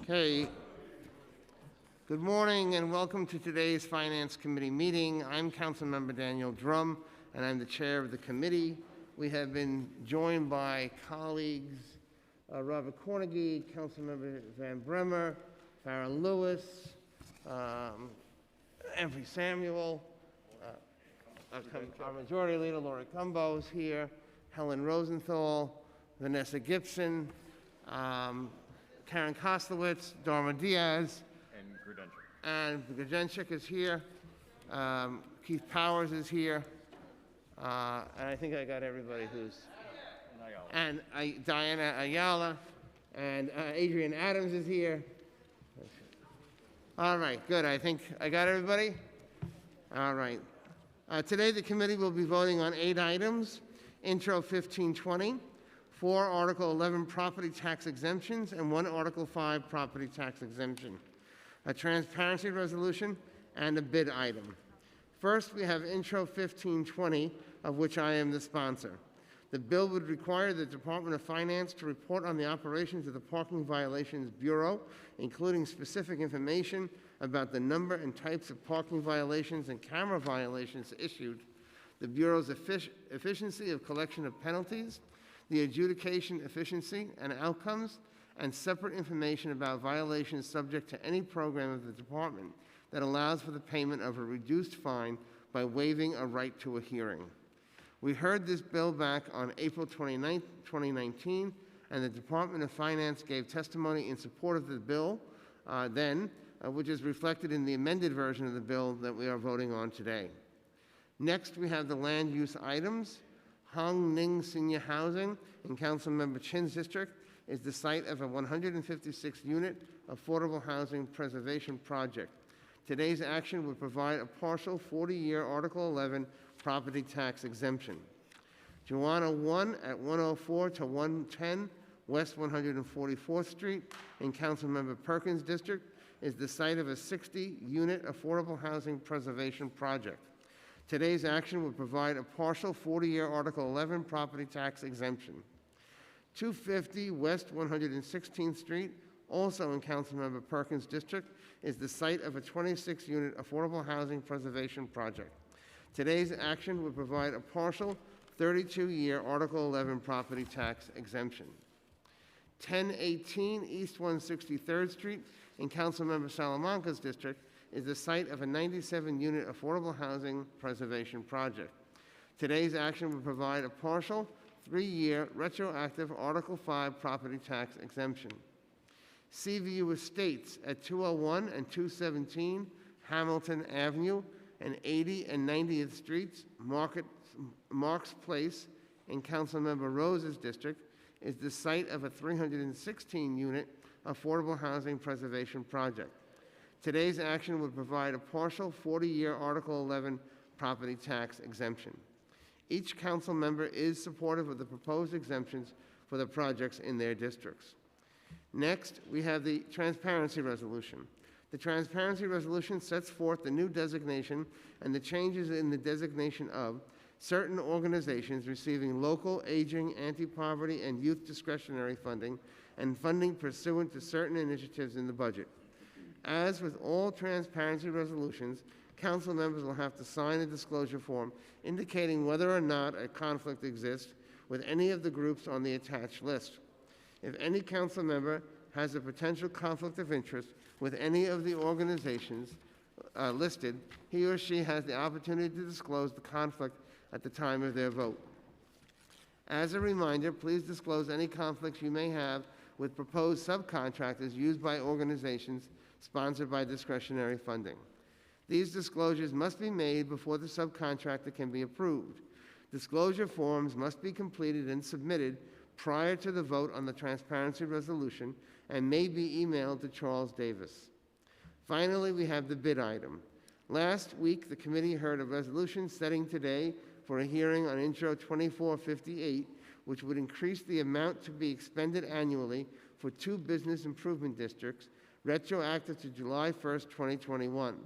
Okay. Good morning and welcome to today's Finance Committee meeting. I'm Councilmember Daniel Drum and I'm the chair of the committee. We have been joined by colleagues Robert Cornegy, Councilmember Van Bremer, Farrah Lewis, Anthony Samuel, our Majority Leader Lori Cumbo is here, Helen Rosenthal, Vanessa Gibson, Karen Koslowitz, Dharma Diaz, and Grudenchik is here. Keith Powers is here. And I think I got everybody who's... And Diana Ayala. And Adrian Adams is here. All right, good. I think I got everybody. All right. Today the committee will be voting on 8 items. Intro 1520. 4 Article 11 property tax exemptions and 1 Article 5 property tax exemption, a transparency resolution, and a bid item. First, we have Intro 1520, of which I am the sponsor. The bill would require the Department of Finance to report on the operations of the Parking Violations Bureau, including specific information about the number and types of parking violations and camera violations issued, the Bureau's efficiency of collection of penalties, the adjudication efficiency and outcomes, and separate information about violations subject to any program of the department that allows for the payment of a reduced fine by waiving a right to a hearing. We heard this bill back on April 29, 2019, and the Department of Finance gave testimony in support of the bill which is reflected in the amended version of the bill that we are voting on today. Next, we have the land use items. Hong Ning Senior Housing in Councilmember Chin's district is the site of a 156-unit affordable housing preservation project. Today's action would provide a partial 40-year Article 11 property tax exemption. Joanna 1 at 104 to 110 West 144th Street in Councilmember Perkins' district is the site of a 60-unit affordable housing preservation project. Today's action would provide a partial 40-year Article 11 property tax exemption. 250 West 116th Street, also in Councilmember Perkins' district, is the site of a 26-unit affordable housing preservation project. Today's action would provide a partial 32-year Article 11 property tax exemption. 1018 East 163rd Street in Councilmember Salamanca's district is the site of a 97-unit affordable housing preservation project. Today's action would provide a partial 3-year retroactive Article 5 property tax exemption. Seaview Estates at 201 and 217 Hamilton Avenue and 80 and 90th Streets, Marks Place in Councilmember Rose's district is the site of a 316-unit affordable housing preservation project. Today's action would provide a partial 40-year Article 11 property tax exemption. Each council member is supportive of the proposed exemptions for the projects in their districts. Next, we have the transparency resolution. The transparency resolution sets forth the new designation and the changes in the designation of certain organizations receiving local, aging, anti-poverty, and youth discretionary funding and funding pursuant to certain initiatives in the budget. As with all transparency resolutions, council members will have to sign a disclosure form indicating whether or not a conflict exists with any of the groups on the attached list. If any council member has a potential conflict of interest with any of the organizations listed, he or she has the opportunity to disclose the conflict at the time of their vote. As a reminder, please disclose any conflicts you may have with proposed subcontractors used by organizations sponsored by discretionary funding. These disclosures must be made before the subcontractor can be approved. Disclosure forms must be completed and submitted prior to the vote on the transparency resolution and may be emailed to Charles Davis. Finally, we have the bid item. Last week, the committee heard a resolution setting today for a hearing on Intro 2458, which would increase the amount to be expended annually for 2 business improvement districts, retroactive to July 1st, 2021.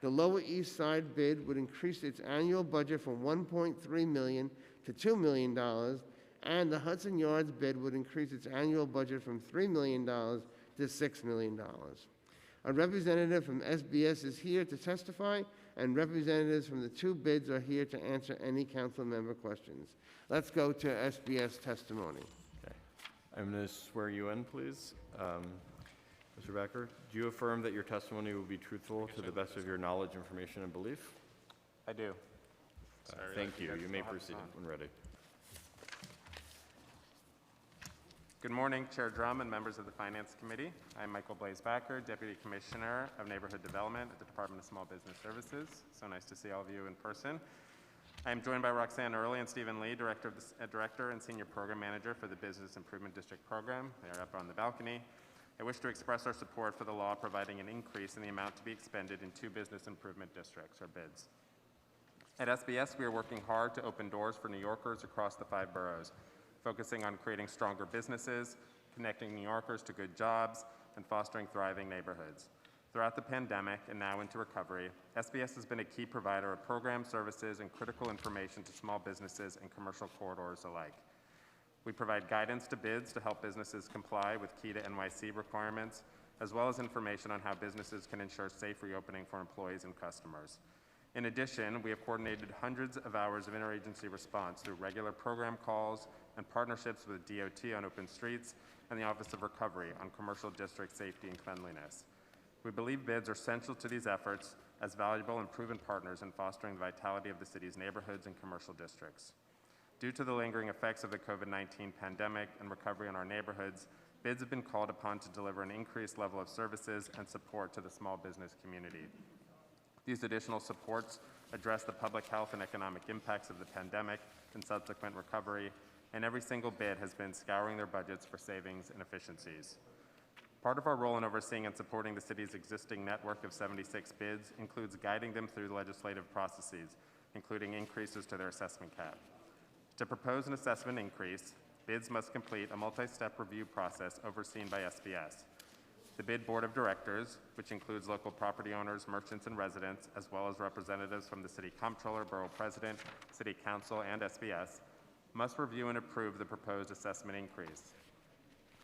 The Lower East Side bid would increase its annual budget from $1.3 million to $2 million, and the Hudson Yards bid would increase its annual budget from $3 million to $6 million. A representative from SBS is here to testify, and representatives from the two bids are here to answer any council member questions. Let's go to SBS testimony. Okay. I'm going to swear you in, please. Mr. Becker, do you affirm that your testimony will be truthful to the best of your knowledge, information, and belief? I do. Thank you. You may proceed when ready. Good morning, Chair Drum and members of the Finance Committee. I'm Michael Blaze-Backer, Deputy Commissioner of Neighborhood Development at the Department of Small Business Services. So nice to see all of you in person. I am joined by Roxanne Early and Stephen Lee, Director and Senior Program Manager for the Business Improvement District Program. They are up on the balcony. I wish to express our support for the law providing an increase in the amount to be expended in 2 business improvement districts, or BIDs. At SBS, we are working hard to open doors for New Yorkers across the 5 boroughs, focusing on creating stronger businesses, connecting New Yorkers to good jobs, and fostering thriving neighborhoods. Throughout the pandemic and now into recovery, SBS has been a key provider of programs, services, and critical information to small businesses and commercial corridors alike. We provide guidance to bids to help businesses comply with key to NYC requirements, as well as information on how businesses can ensure safe reopening for employees and customers. In addition, we have coordinated hundreds of hours of interagency response through regular program calls and partnerships with DOT on open streets and the Office of Recovery on commercial district safety and cleanliness. We believe bids are central to these efforts as valuable and proven partners in fostering the vitality of the city's neighborhoods and commercial districts. Due to the lingering effects of the COVID-19 pandemic and recovery in our neighborhoods, bids have been called upon to deliver an increased level of services and support to the small business community. These additional supports address the public health and economic impacts of the pandemic and subsequent recovery, and every single bid has been scouring their budgets for savings and efficiencies. Part of our role in overseeing and supporting the city's existing network of 76 bids includes guiding them through the legislative processes, including increases to their assessment cap. To propose an assessment increase, bids must complete a multi-step review process overseen by SBS. The bid board of directors, which includes local property owners, merchants, and residents, as well as representatives from the city comptroller, borough president, city council, and SBS, must review and approve the proposed assessment increase.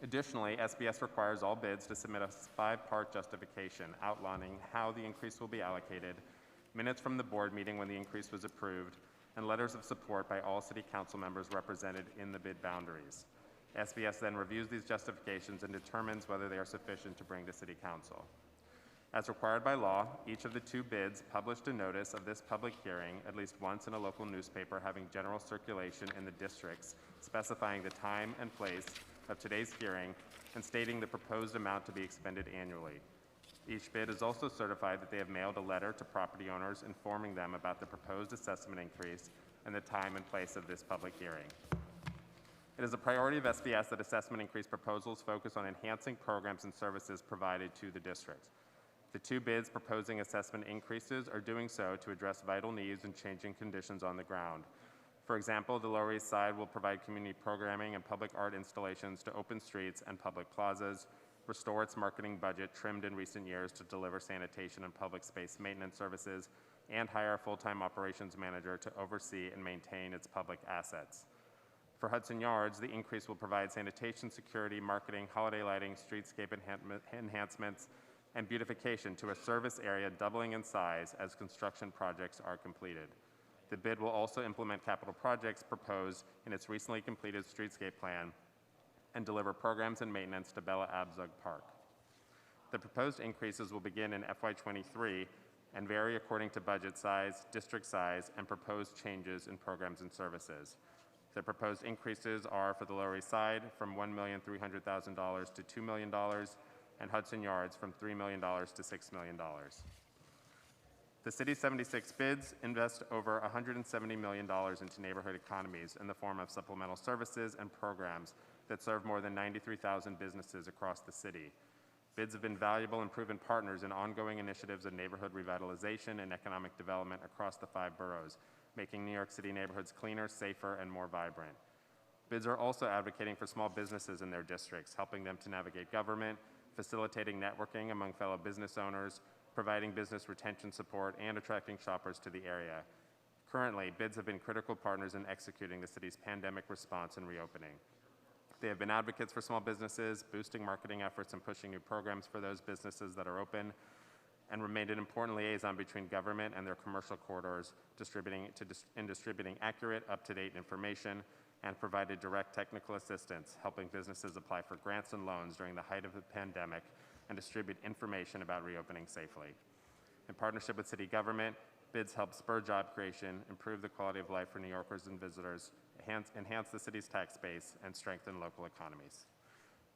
Additionally, SBS requires all bids to submit a 5-part justification outlining how the increase will be allocated, minutes from the board meeting when the increase was approved, and letters of support by all city council members represented in the bid boundaries. SBS then reviews these justifications and determines whether they are sufficient to bring to city council. As required by law, each of the 2 bids published a notice of this public hearing at least once in a local newspaper having general circulation in the districts, specifying the time and place of today's hearing and stating the proposed amount to be expended annually. Each bid is also certified that they have mailed a letter to property owners informing them about the proposed assessment increase and the time and place of this public hearing. It is a priority of SBS that assessment increase proposals focus on enhancing programs and services provided to the district. The 2 bids proposing assessment increases are doing so to address vital needs and changing conditions on the ground. For example, the Lower East Side will provide community programming and public art installations to open streets and public plazas, restore its marketing budget trimmed in recent years to deliver sanitation and public space maintenance services, and hire a full-time operations manager to oversee and maintain its public assets. For Hudson Yards, the increase will provide sanitation, security, marketing, holiday lighting, streetscape enhancements, and beautification to a service area doubling in size as construction projects are completed. The bid will also implement capital projects proposed in its recently completed streetscape plan and deliver programs and maintenance to Bella Abzug Park. The proposed increases will begin in FY23 and vary according to budget size, district size, and proposed changes in programs and services. The proposed increases are for the Lower East Side from $1,300,000 to $2 million, and Hudson Yards from $3 million to $6 million. The city's 76 bids invest over $170 million into neighborhood economies in the form of supplemental services and programs that serve more than 93,000 businesses across the city. Bids have been valuable and proven partners in ongoing initiatives of neighborhood revitalization and economic development across the 5 boroughs, making New York City neighborhoods cleaner, safer, and more vibrant. Bids are also advocating for small businesses in their districts, helping them to navigate government, facilitating networking among fellow business owners, providing business retention support, and attracting shoppers to the area. Currently, bids have been critical partners in executing the city's pandemic response and reopening. They have been advocates for small businesses, boosting marketing efforts and pushing new programs for those businesses that are open, and remained an important liaison between government and their commercial corridors, distributing accurate, up-to-date information, and provided direct technical assistance, helping businesses apply for grants and loans during the height of the pandemic and distribute information about reopening safely. In partnership with city government, bids help spur job creation, improve the quality of life for New Yorkers and visitors, enhance the city's tax base, and strengthen local economies.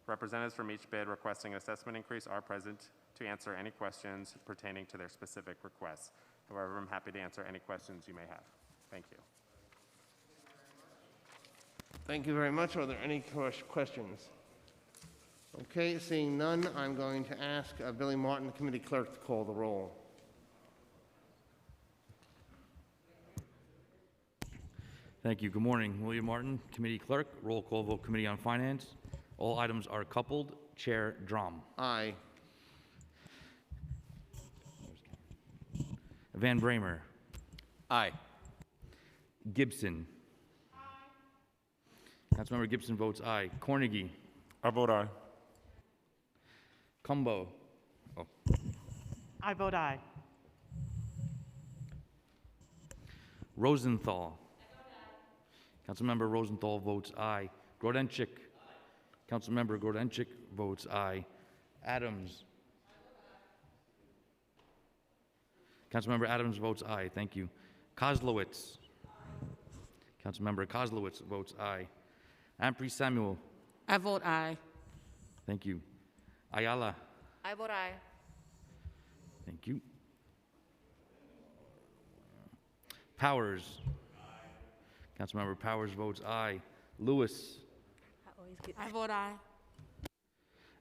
Representatives from each bid requesting an assessment increase are present to answer any questions pertaining to their specific requests. However, I'm happy to answer any questions you may have. Thank you. Thank you very much. Are there any questions? Okay, seeing none, I'm going to ask Billy Martin, the committee clerk, to call the roll. Thank you. Good morning. William Martin, Committee Clerk. Roll call vote, Committee on Finance. All items are coupled. Chair Drum. Aye. Van Bramer. Aye. Gibson. Aye. Councilmember Gibson votes aye. Cornegie. I vote aye. Cumbo. Oh. I vote aye. Rosenthal. Councilmember Rosenthal votes aye. Grodenchik. Councilmember Grodenchik votes aye. Adams. Councilmember Adams votes aye. Thank you. Kozlowitz. Councilmember Kozlowitz votes aye. Ampry Samuel. I vote aye. Thank you. Ayala. I vote aye. Thank you. Powers. Councilmember Powers votes aye. Lewis. I vote aye.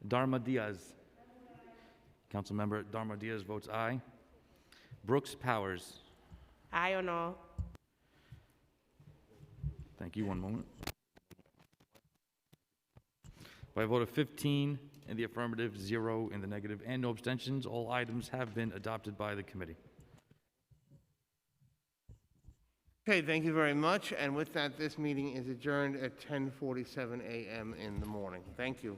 Dharma Diaz. Councilmember Dharma Diaz votes aye. Brooks Powers. Aye or no? Thank you. One moment. By a vote of 15 in the affirmative, 0 in the negative, and no abstentions, all items have been adopted by the committee. Okay, thank you very much. And with that, this meeting is adjourned at 10:47 a.m. in the morning. Thank you.